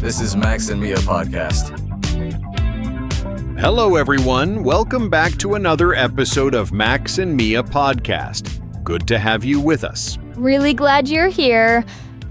This is Max and Mia Podcast. Hello, everyone. Welcome back to another episode of Max and Mia Podcast. Good to have you with us. Really glad you're here.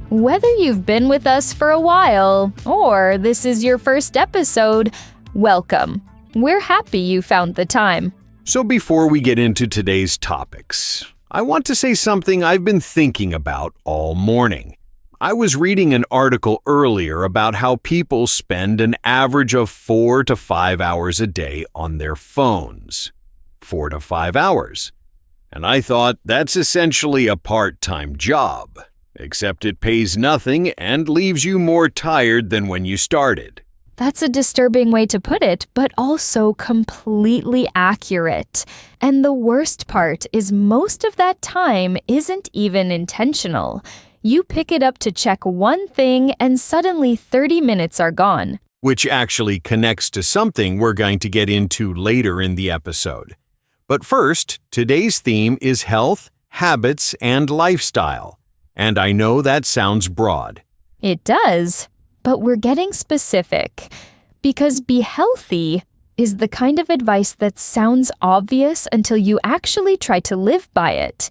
Whether you've been with us for a while or this is your first episode, welcome. We're happy you found the time. So before we get into today's topics, I want to say something I've been thinking about all morning. I was reading an article earlier about how people spend an average of 4 to 5 hours a day on their phones. 4 to 5 hours. And I thought that's essentially a part-time job, except it pays nothing and leaves you more tired than when you started. That's a disturbing way to put it, but also completely accurate. And the worst part is most of that time isn't even intentional. You pick it up to check one thing and suddenly 30 minutes are gone. Which actually connects to something we're going to get into later in the episode. But first, today's theme is health, habits, and lifestyle. And I know that sounds broad. It does, but we're getting specific. Because be healthy is the kind of advice that sounds obvious until you actually try to live by it.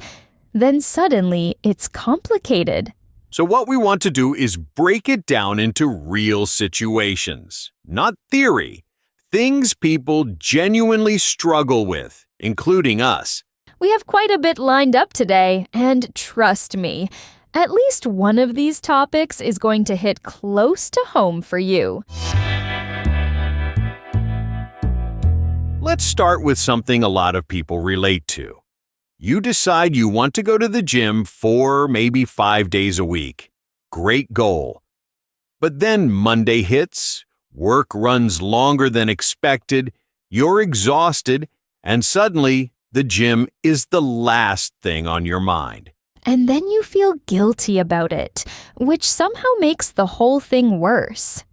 Then suddenly, it's complicated. So what we want to do is break it down into real situations, not theory. Things people genuinely struggle with, including us. We have quite a bit lined up today, and trust me, at least one of these topics is going to hit close to home for you. Let's start with something a lot of people relate to. You decide you want to go to the gym 4, maybe 5 days a week. Great goal. But then Monday hits, work runs longer than expected, you're exhausted, and suddenly the gym is the last thing on your mind. And then you feel guilty about it, which somehow makes the whole thing worse.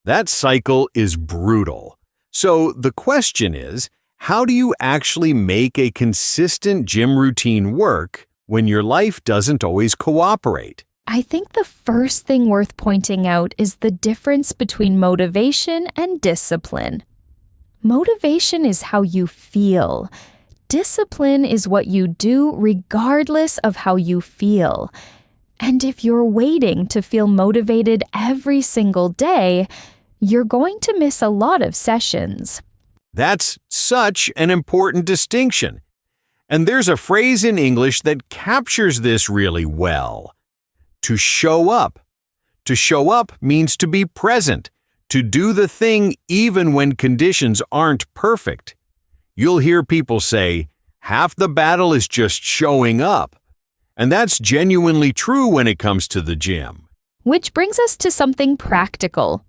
That cycle is brutal. So the question is, how do you actually make a consistent gym routine work when your life doesn't always cooperate? I think the first thing worth pointing out is the difference between motivation and discipline. Motivation is how you feel. Discipline is what you do regardless of how you feel. And if you're waiting to feel motivated every single day, you're going to miss a lot of sessions. That's such an important distinction. And there's a phrase in English that captures this really well. To show up. To show up means to be present, to do the thing even when conditions aren't perfect. You'll hear people say, half the battle is just showing up. And that's genuinely true when it comes to the gym. Which brings us to something practical.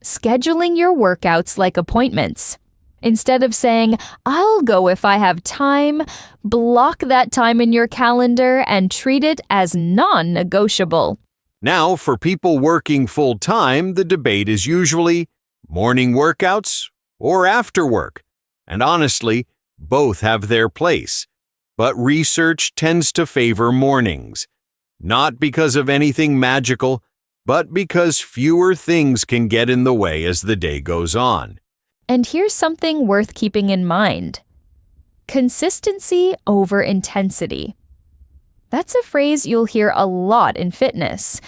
Scheduling your workouts like appointments. Instead of saying, I'll go if I have time, block that time in your calendar and treat it as non-negotiable. Now, for people working full-time, the debate is usually morning workouts or after work. And honestly, both have their place. But research tends to favor mornings. Not because of anything magical, but because fewer things can get in the way as the day goes on. And here's something worth keeping in mind. Consistency over intensity. That's a phrase you'll hear a lot in fitness.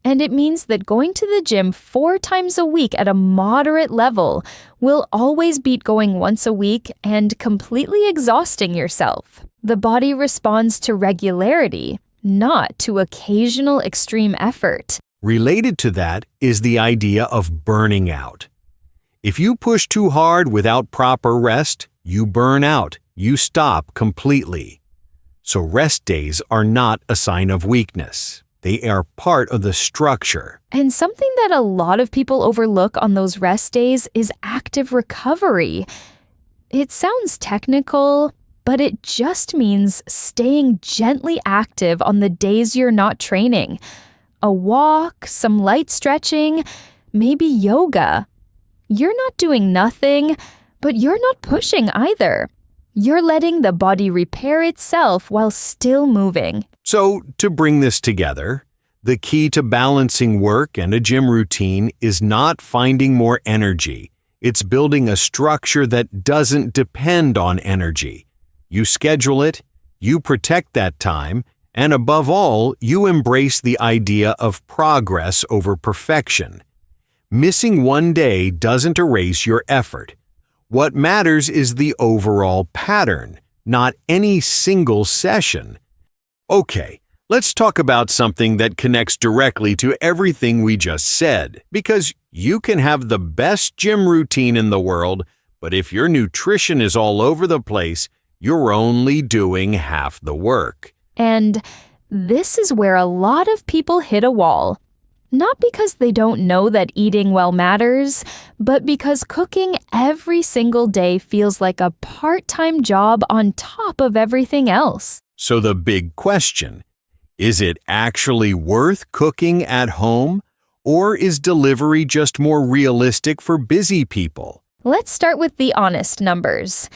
And it means that going to the gym 4 times a week at a moderate level will always beat going once a week and completely exhausting yourself. The body responds to regularity, not to occasional extreme effort. Related to that is the idea of burning out. If you push too hard without proper rest, you burn out. You stop completely. So rest days are not a sign of weakness. They are part of the structure. And something that a lot of people overlook on those rest days is active recovery. It sounds technical, but it just means staying gently active on the days you're not training. A walk, some light stretching, maybe yoga. You're not doing nothing, but you're not pushing either. You're letting the body repair itself while still moving. So, to bring this together, The key to balancing work and a gym routine is not finding more energy. It's building a structure that doesn't depend on energy. You schedule it, you protect that time, and above all, you embrace the idea of progress over perfection. Missing one day doesn't erase your effort. What matters is the overall pattern, not any single session. Okay, let's talk about something that connects directly to everything we just said, because you can have the best gym routine in the world, but if your nutrition is all over the place, you're only doing half the work. And this is where a lot of people hit a wall. Not because they don't know that eating well matters, but because cooking every single day feels like a part-time job on top of everything else. So the big question, is it actually worth cooking at home, or is delivery just more realistic for busy people? Let's start with the honest numbers.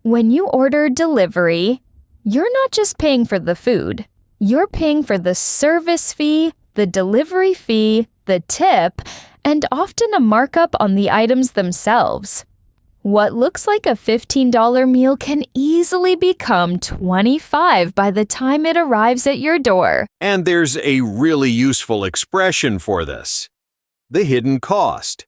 When you order delivery, you're not just paying for the food. You're paying for the service fee, the delivery fee, the tip, and often a markup on the items themselves. What looks like a $15 meal can easily become $25 by the time it arrives at your door. And there's a really useful expression for this: the hidden cost.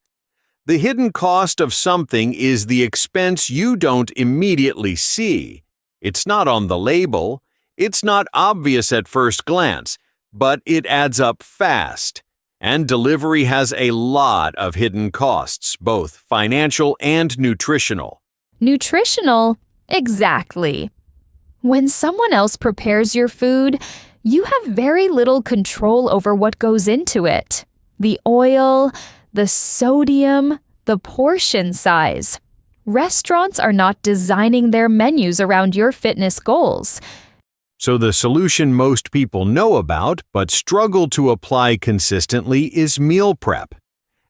The hidden cost of something is the expense you don't immediately see. It's not on the label. It's not obvious at first glance, but it adds up fast. And delivery has a lot of hidden costs, both financial and nutritional. Nutritional? Exactly. When someone else prepares your food, you have very little control over what goes into it. The oil, the sodium, the portion size. Restaurants are not designing their menus around your fitness goals. So the solution most people know about but struggle to apply consistently is meal prep.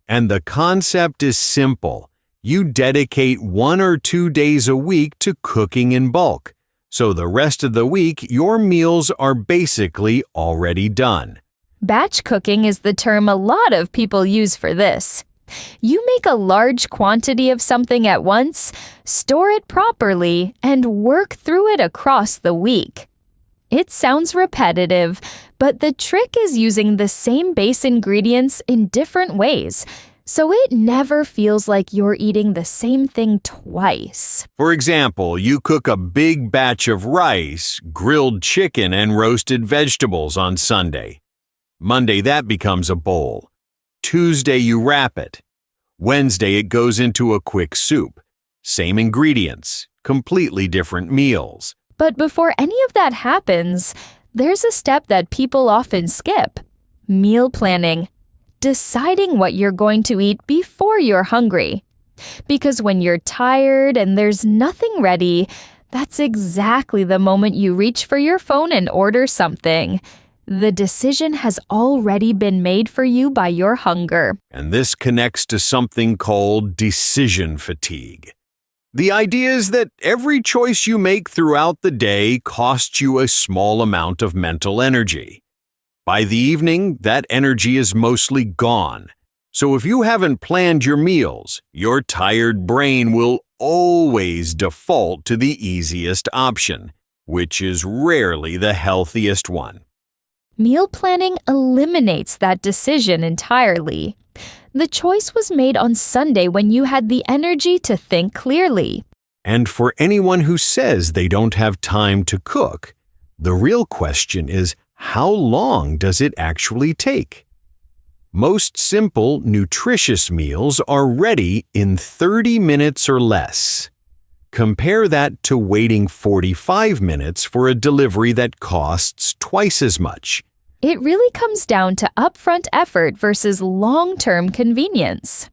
And the concept is simple. You dedicate 1 or 2 days a week to cooking in bulk. So the rest of the week, your meals are basically already done. Batch cooking is the term a lot of people use for this. You make a large quantity of something at once, store it properly, and work through it across the week. It sounds repetitive, but the trick is using the same base ingredients in different ways, so it never feels like you're eating the same thing twice. For example, you cook a big batch of rice, grilled chicken, and roasted vegetables on Sunday. Monday, that becomes a bowl. Tuesday, you wrap it. Wednesday, it goes into a quick soup. Same ingredients, completely different meals. But before any of that happens, there's a step that people often skip: meal planning. Deciding what you're going to eat before you're hungry. Because when you're tired and there's nothing ready, that's exactly the moment you reach for your phone and order something. The decision has already been made for you by your hunger. And this connects to something called decision fatigue. The idea is that every choice you make throughout the day costs you a small amount of mental energy. By the evening, that energy is mostly gone. So if you haven't planned your meals, your tired brain will always default to the easiest option, which is rarely the healthiest one. Meal planning eliminates that decision entirely. The choice was made on Sunday when you had the energy to think clearly. And for anyone who says they don't have time to cook, the real question is, how long does it actually take? Most simple, nutritious meals are ready in 30 minutes or less. Compare that to waiting 45 minutes for a delivery that costs twice as much. It really comes down to upfront effort versus long-term convenience.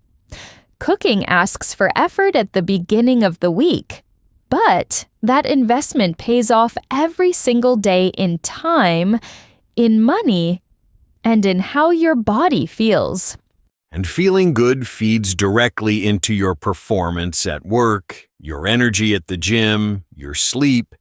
Cooking asks for effort at the beginning of the week, but that investment pays off every single day in time, in money, and in how your body feels. And feeling good feeds directly into your performance at work, your energy at the gym, your sleep.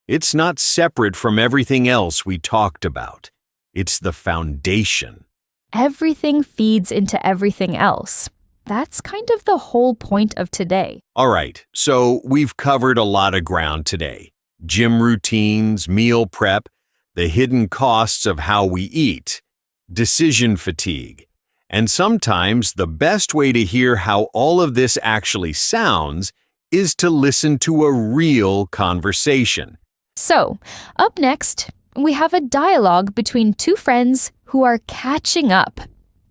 It's not separate from everything else we talked about. It's the foundation. Everything feeds into everything else. That's kind of the whole point of today. All right, so we've covered a lot of ground today. Gym routines, meal prep, the hidden costs of how we eat, decision fatigue. And sometimes the best way to hear how all of this actually sounds is to listen to a real conversation. So, up next, we have a dialogue between two friends who are catching up.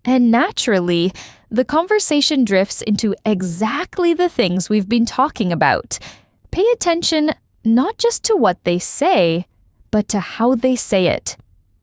And naturally, the conversation drifts into exactly the things we've been talking about. Pay attention not just to what they say, but to how they say it.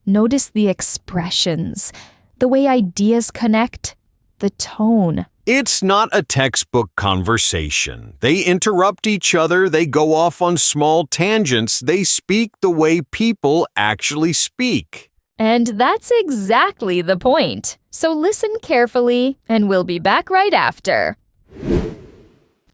Notice the expressions, the way ideas connect, the tone. It's not a textbook conversation. They interrupt each other, they go off on small tangents, they speak the way people actually speak. And that's exactly the point. So listen carefully, and we'll be back right after.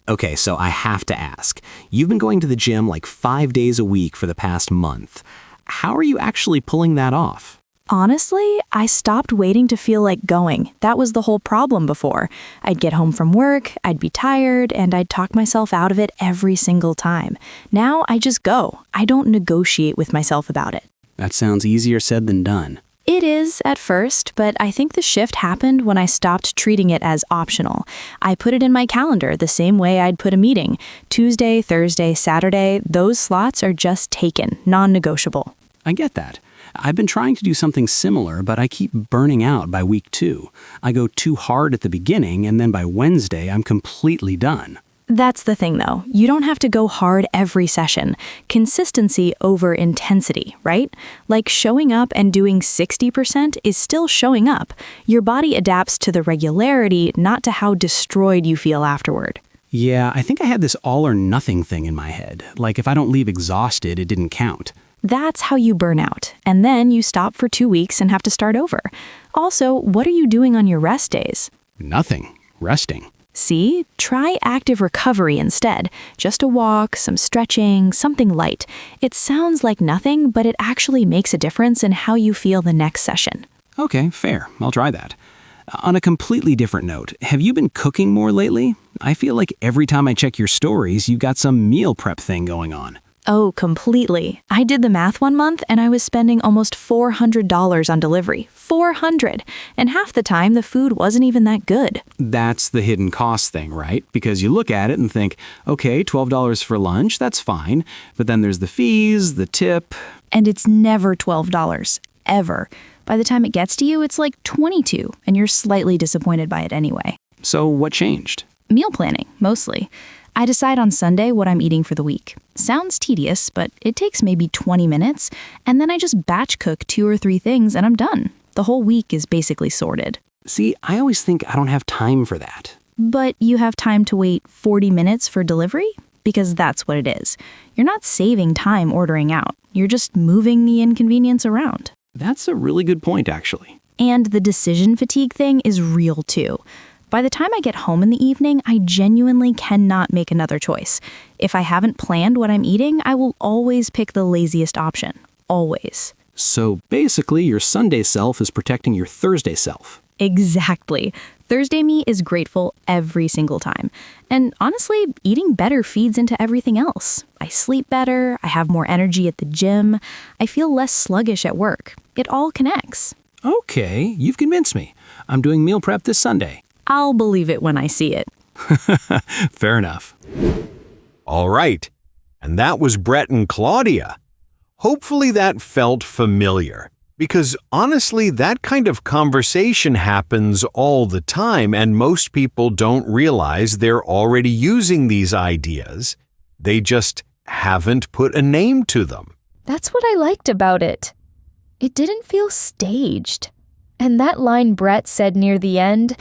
Okay, so I have to ask. You've been going to the gym like 5 days a week for the past month. How are you actually pulling that off? Honestly, I stopped waiting to feel like going. That was the whole problem before. I'd get home from work, I'd be tired, and I'd talk myself out of it every single time. Now I just go. I don't negotiate with myself about it. That sounds easier said than done. It is at first, but I think the shift happened when I stopped treating it as optional. I put it in my calendar the same way I'd put a meeting. Tuesday, Thursday, Saturday, those slots are just taken, non-negotiable. I get that. I've been trying to do something similar, but I keep burning out by week 2. I go too hard at the beginning, and then by Wednesday, I'm completely done. That's the thing, though. You don't have to go hard every session. Consistency over intensity, right? Like showing up and doing 60% is still showing up. Your body adapts to the regularity, not to how destroyed you feel afterward. Yeah, I think I had this all or nothing thing in my head. Like if I don't leave exhausted, it didn't count. That's how you burn out. And then you stop for 2 weeks and have to start over. Also, what are you doing on your rest days? Nothing. Resting. See? Try active recovery instead. Just a walk, some stretching, something light. It sounds like nothing, but it actually makes a difference in how you feel the next session. Okay, fair. I'll try that. On a completely different note, have you been cooking more lately? I feel like every time I check your stories, you've got some meal prep thing going on. Oh, completely. I did the math one month and I was spending almost $400 on delivery. $400! And half the time the food wasn't even that good. That's the hidden cost thing, right? Because you look at it and think, okay, $12 for lunch, that's fine. But then there's the fees, the tip. And it's never $12, ever. By the time it gets to you, it's like $22, and you're slightly disappointed by it anyway. So what changed? Meal planning, mostly. I decide on Sunday what I'm eating for the week. Sounds tedious, but it takes maybe 20 minutes, and then I just batch cook 2 or 3 things and I'm done. The whole week is basically sorted. See, I always think I don't have time for that. But you have time to wait 40 minutes for delivery? Because that's what it is. You're not saving time ordering out. You're just moving the inconvenience around. That's a really good point, actually. And the decision fatigue thing is real too. By the time I get home in the evening, I genuinely cannot make another choice. If I haven't planned what I'm eating, I will always pick the laziest option. Always. So basically, your Sunday self is protecting your Thursday self. Exactly. Thursday me is grateful every single time. And honestly, eating better feeds into everything else. I sleep better, I have more energy at the gym, I feel less sluggish at work. It all connects. Okay, you've convinced me. I'm doing meal prep this Sunday. I'll believe it when I see it. Fair enough. All right, and that was Brett and Claudia. Hopefully that felt familiar, because honestly, that kind of conversation happens all the time, and most people don't realize they're already using these ideas. They just haven't put a name to them. That's what I liked about it. It didn't feel staged. And that line Brett said near the end,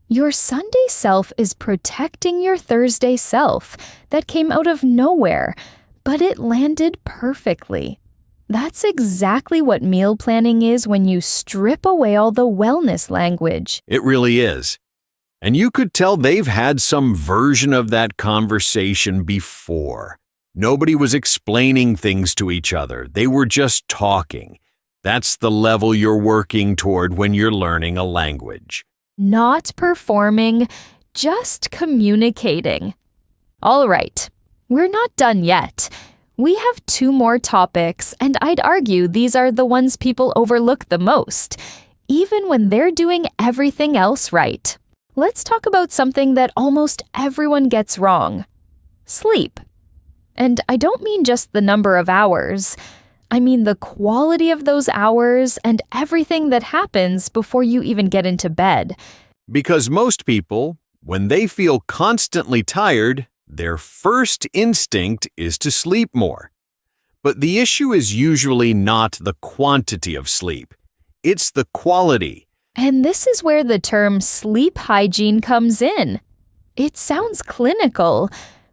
your Sunday self is protecting your Thursday self, that came out of nowhere, but it landed perfectly. That's exactly what meal planning is when you strip away all the wellness language. It really is. And you could tell they've had some version of that conversation before. Nobody was explaining things to each other. They were just talking. That's the level you're working toward when you're learning a language. Not performing, just communicating. All right, we're not done yet. We have 2 more topics, and I'd argue these are the ones people overlook the most, even when they're doing everything else right. Let's talk about something that almost everyone gets wrong. Sleep. And I don't mean just the number of hours. I mean the quality of those hours and everything that happens before you even get into bed. Because most people, when they feel constantly tired, their first instinct is to sleep more. But the issue is usually not the quantity of sleep. It's the quality. And this is where the term sleep hygiene comes in. It sounds clinical,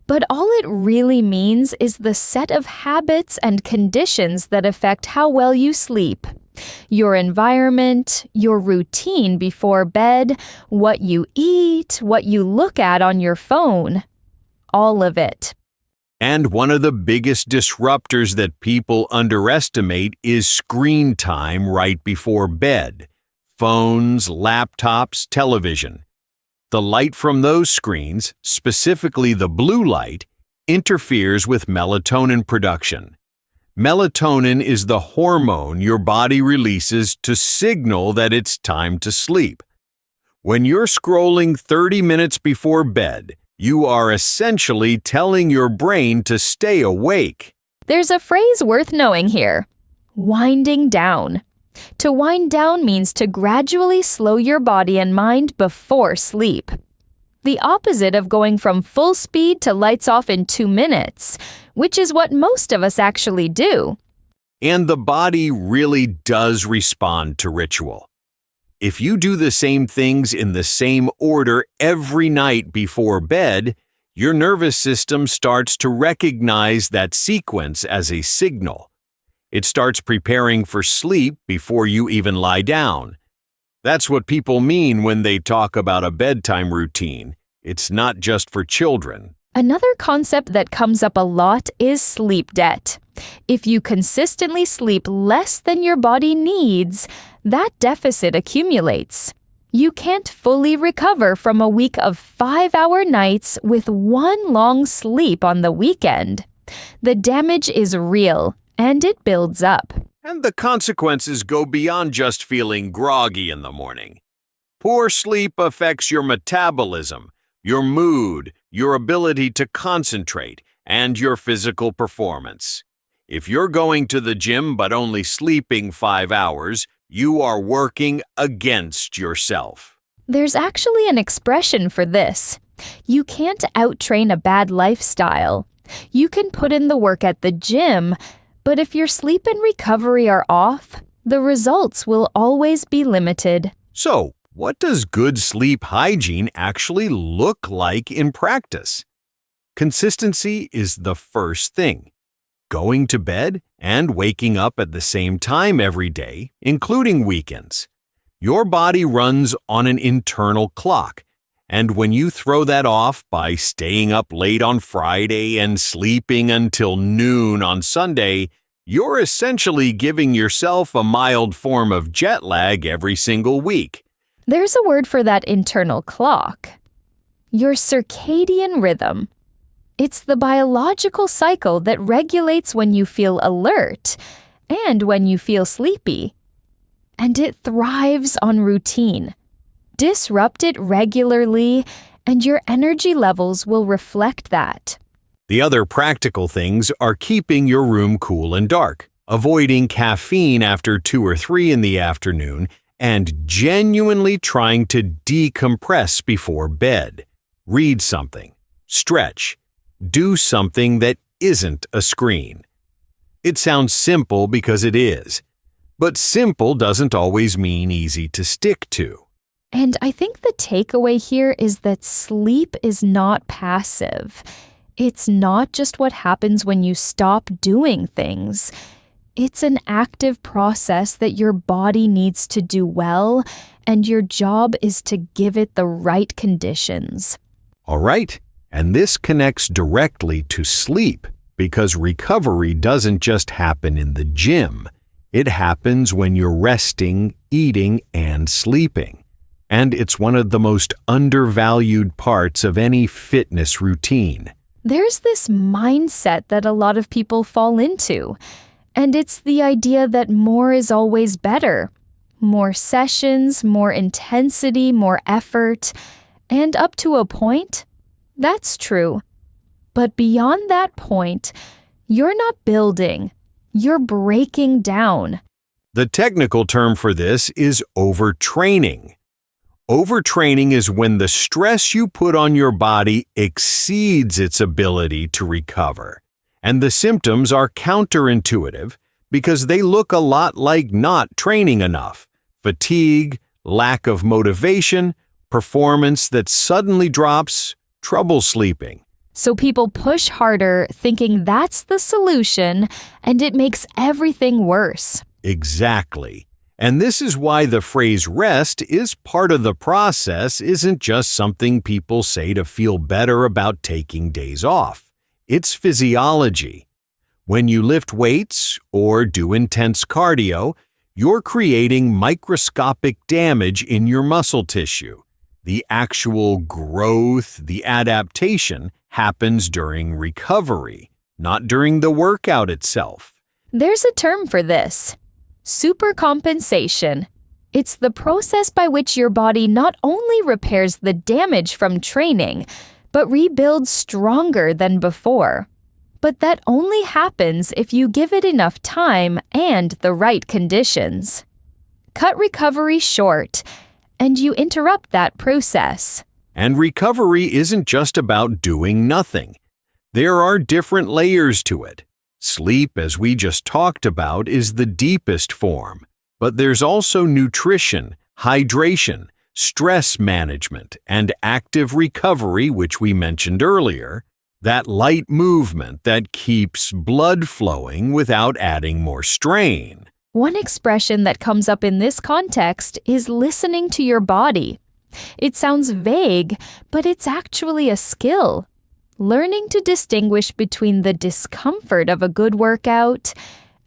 but all it really means is the set of habits and conditions that affect how well you sleep. Your environment, your routine before bed, what you eat, what you look at on your phone. All of it. And one of the biggest disruptors that people underestimate is screen time right before bed. Phones, laptops, television. The light from those screens, specifically the blue light, interferes with melatonin production. Melatonin is the hormone your body releases to signal that it's time to sleep. When you're scrolling 30 minutes before bed, you are essentially telling your brain to stay awake. There's a phrase worth knowing here. Winding down. To wind down means to gradually slow your body and mind before sleep. The opposite of going from full speed to lights off in 2 minutes, which is what most of us actually do. And the body really does respond to ritual. If you do the same things in the same order every night before bed, your nervous system starts to recognize that sequence as a signal. It starts preparing for sleep before you even lie down. That's what people mean when they talk about a bedtime routine. It's not just for children. Another concept that comes up a lot is sleep debt. If you consistently sleep less than your body needs, that deficit accumulates. You can't fully recover from a week of 5-hour nights with one long sleep on the weekend. The damage is real, and it builds up. And the consequences go beyond just feeling groggy in the morning. Poor sleep affects your metabolism, your mood, your ability to concentrate, and your physical performance. If you're going to the gym but only sleeping 5 hours, you are working against yourself. There's actually an expression for this. You can't out-train a bad lifestyle. You can put in the work at the gym, but if your sleep and recovery are off, the results will always be limited. So, what does good sleep hygiene actually look like in practice? Consistency is the first thing. Going to bed and waking up at the same time every day, including weekends. Your body runs on an internal clock, and when you throw that off by staying up late on Friday and sleeping until noon on Sunday, you're essentially giving yourself a mild form of jet lag every single week. There's a word for that internal clock. Your circadian rhythm. It's the biological cycle that regulates when you feel alert and when you feel sleepy. And it thrives on routine. Disrupt it regularly, and your energy levels will reflect that. The other practical things are keeping your room cool and dark, avoiding caffeine after 2 or 3 in the afternoon, and genuinely trying to decompress before bed. Read something, stretch, do something that isn't a screen. It sounds simple because it is, but simple doesn't always mean easy to stick to. And I think the takeaway here is that sleep is not passive. It's not just what happens when you stop doing things. It's an active process that your body needs to do well, and your job is to give it the right conditions. All right, and this connects directly to sleep because recovery doesn't just happen in the gym. It happens when you're resting, eating, and sleeping. And it's one of the most undervalued parts of any fitness routine. There's this mindset that a lot of people fall into, and it's the idea that more is always better. More sessions, more intensity, more effort, and up to a point, that's true. But beyond that point, you're not building, you're breaking down. The technical term for this is overtraining. Overtraining is when the stress you put on your body exceeds its ability to recover. And the symptoms are counterintuitive because they look a lot like not training enough. Fatigue, lack of motivation, performance that suddenly drops, trouble sleeping. So people push harder thinking that's the solution, and it makes everything worse. Exactly. And this is why the phrase rest is part of the process isn't just something people say to feel better about taking days off. It's physiology. When you lift weights or do intense cardio, you're creating microscopic damage in your muscle tissue. The actual growth, the adaptation, happens during recovery, not during the workout itself. There's a term for this. Supercompensation. It's the process by which your body not only repairs the damage from training, but rebuilds stronger than before. But that only happens if you give it enough time and the right conditions. Cut recovery short, and you interrupt that process. And recovery isn't just about doing nothing. There are different layers to it. Sleep, as we just talked about, is the deepest form. But there's also nutrition, hydration, stress management, and active recovery, which we mentioned earlier. That light movement that keeps blood flowing without adding more strain. One expression that comes up in this context is listening to your body. It sounds vague, but it's actually a skill. Learning to distinguish between the discomfort of a good workout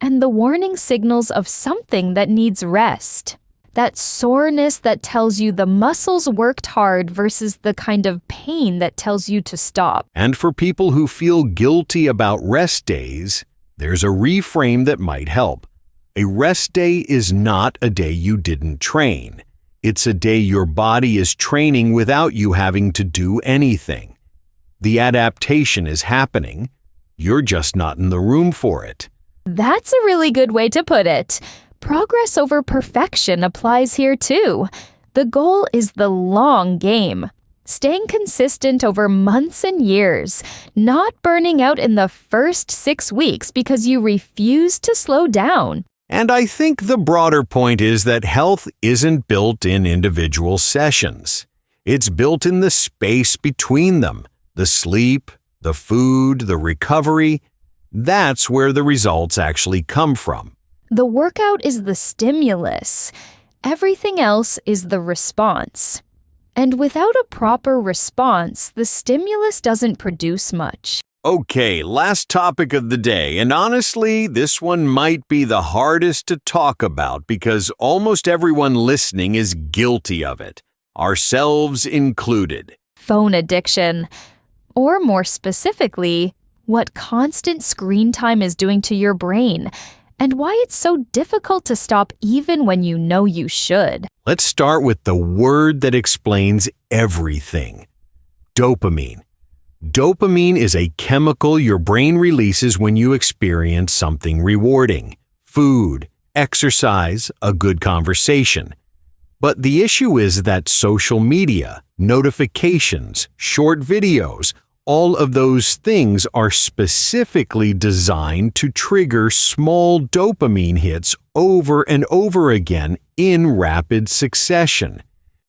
and the warning signals of something that needs rest. That soreness that tells you the muscles worked hard versus the kind of pain that tells you to stop. And for people who feel guilty about rest days, there's a reframe that might help. A rest day is not a day you didn't train. It's a day your body is training without you having to do anything. The adaptation is happening. You're just not in the room for it. That's a really good way to put it. Progress over perfection applies here too. The goal is the long game. Staying consistent over months and years, not burning out in the first 6 weeks because you refuse to slow down. And I think the broader point is that health isn't built in individual sessions. It's built in the space between them. The sleep, the food, the recovery, that's where the results actually come from. The workout is the stimulus. Everything else is the response. And without a proper response, the stimulus doesn't produce much. Okay, last topic of the day, and honestly, this one might be the hardest to talk about because almost everyone listening is guilty of it, ourselves included. Phone addiction. Or more specifically, what constant screen time is doing to your brain, and why it's so difficult to stop even when you know you should. Let's start with the word that explains everything: dopamine. Dopamine is a chemical your brain releases when you experience something rewarding: food, exercise, a good conversation. But the issue is that social media, notifications, short videos, all of those things are specifically designed to trigger small dopamine hits over and over again in rapid succession.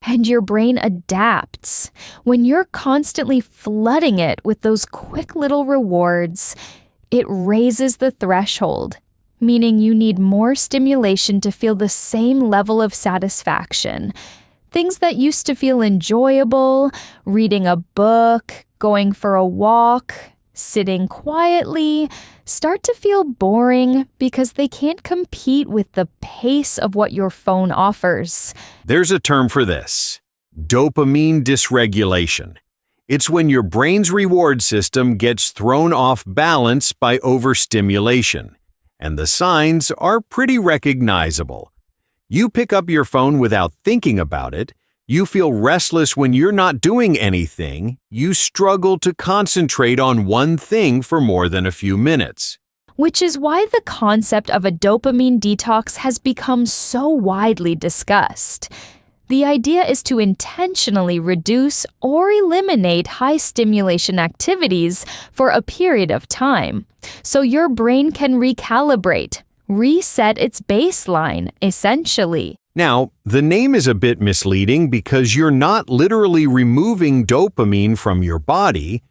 And your brain adapts. When you're constantly flooding it with those quick little rewards, it raises the threshold, meaning you need more stimulation to feel the same level of satisfaction. Things that used to feel enjoyable, reading a book, going for a walk, sitting quietly, start to feel boring because they can't compete with the pace of what your phone offers. There's a term for this: dopamine dysregulation. It's when your brain's reward system gets thrown off balance by overstimulation, and the signs are pretty recognizable. You pick up your phone without thinking about it. You feel restless when you're not doing anything. You struggle to concentrate on one thing for more than a few minutes. Which is why the concept of a dopamine detox has become so widely discussed. The idea is to intentionally reduce or eliminate high-stimulation activities for a period of time, so your brain can recalibrate, reset its baseline, essentially. Now, the name is a bit misleading because you're not literally removing dopamine from your body.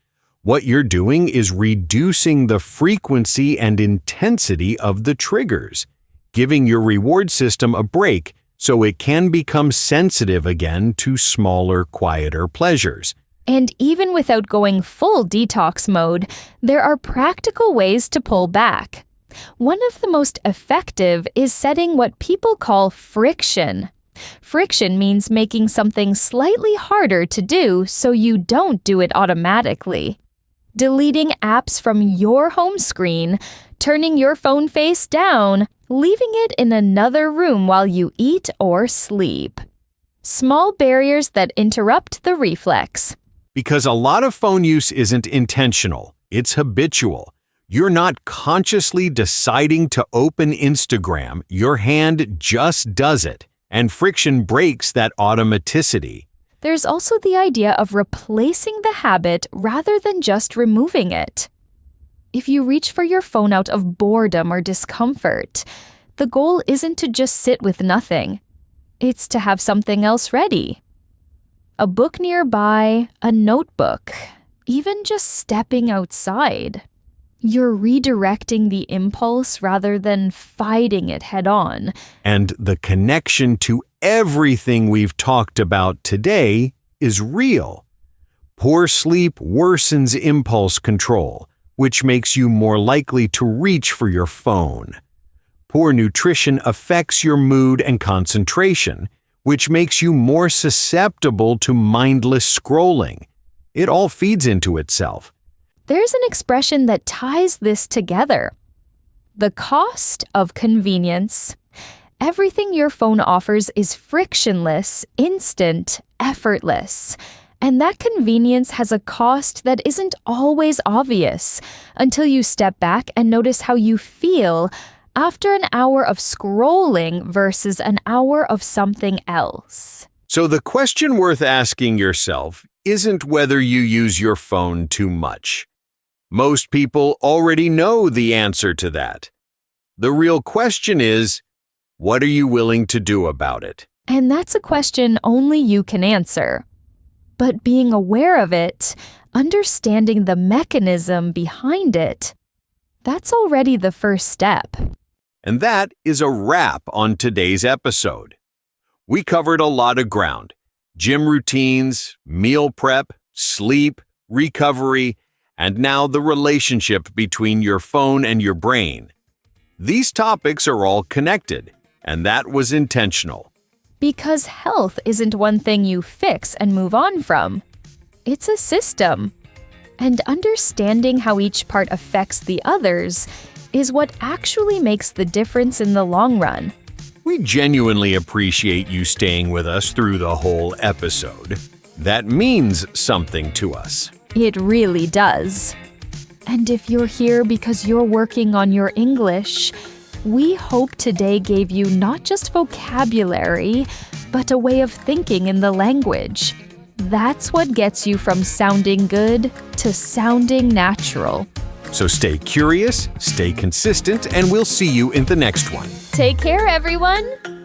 What you're doing is reducing the frequency and intensity of the triggers, giving your reward system a break so it can become sensitive again to smaller, quieter pleasures. And even without going full detox mode, there are practical ways to pull back. One of the most effective is setting what people call friction. Friction means making something slightly harder to do so you don't do it automatically. Deleting apps from your home screen, turning your phone face down, leaving it in another room while you eat or sleep. Small barriers that interrupt the reflex. Because a lot of phone use isn't intentional, it's habitual. You're not consciously deciding to open Instagram, your hand just does it, and friction breaks that automaticity. There's also the idea of replacing the habit rather than just removing it. If you reach for your phone out of boredom or discomfort, the goal isn't to just sit with nothing. It's to have something else ready. A book nearby, a notebook, even just stepping outside. You're redirecting the impulse rather than fighting it head-on. And the connection to everything we've talked about today is real. Poor sleep worsens impulse control, which makes you more likely to reach for your phone. Poor nutrition affects your mood and concentration, which makes you more susceptible to mindless scrolling. It all feeds into itself. There's an expression that ties this together. The cost of convenience. Everything your phone offers is frictionless, instant, effortless. And that convenience has a cost that isn't always obvious until you step back and notice how you feel after an hour of scrolling versus an hour of something else. So the question worth asking yourself isn't whether you use your phone too much. Most people already know the answer to that. The real question is, what are you willing to do about it? And that's a question only you can answer. But being aware of it, understanding the mechanism behind it, that's already the first step. And that is a wrap on today's episode. We covered a lot of ground: gym routines, meal prep, sleep, recovery, and now the relationship between your phone and your brain. These topics are all connected, and that was intentional. Because health isn't one thing you fix and move on from. It's a system. And understanding how each part affects the others is what actually makes the difference in the long run. We genuinely appreciate you staying with us through the whole episode. That means something to us. It really does. And if you're here because you're working on your English, we hope today gave you not just vocabulary, but a way of thinking in the language. That's what gets you from sounding good to sounding natural. So stay curious, stay consistent, and we'll see you in the next one. Take care, everyone!